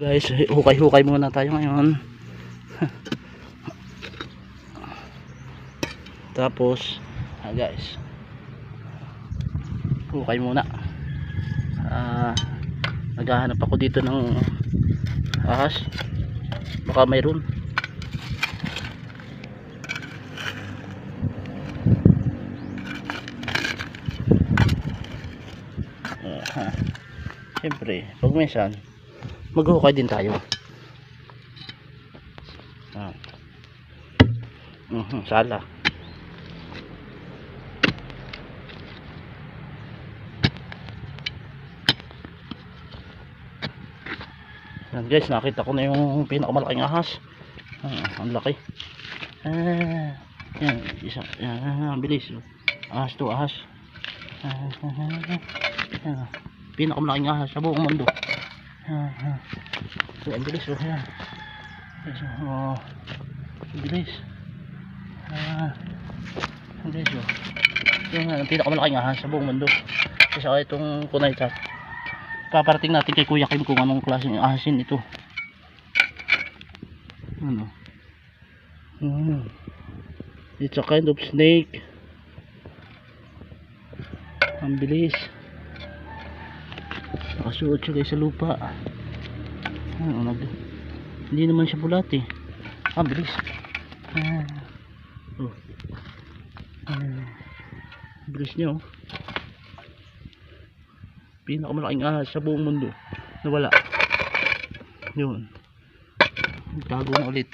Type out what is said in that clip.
Guys, hukay-hukay muna tayo ngayon. Tapos guys, hukay muna. Naghahanap ako dito ng ahas, baka mayroon. Siyempre pag minsan maghukay din tayo. Sala. Yan guys, nakita ko na yung pinakamalaking ahas. Ang laki. Yan, isa. Yan, bilis. Ahas to, ahas. Yan, pinakamalaking ahas sa buong mundo. So, ang bilis. Yan. Ang bilis. Ang bilis. Yan, ang pinakamalaking ahas sa buong mundo. Kasi itong kunay tat. Paparating natin kay Kuya Kim kung anong klaseng ahasin ito. Ano? It's a kind of snake. Ang bilis. Nakasuot siya guys sa lupa. Hindi naman siya bulat eh. Ang bilis. Bilis niya oh. Pinakamalaking ahas sa buong mundo nawala. Yun, tago na ulit.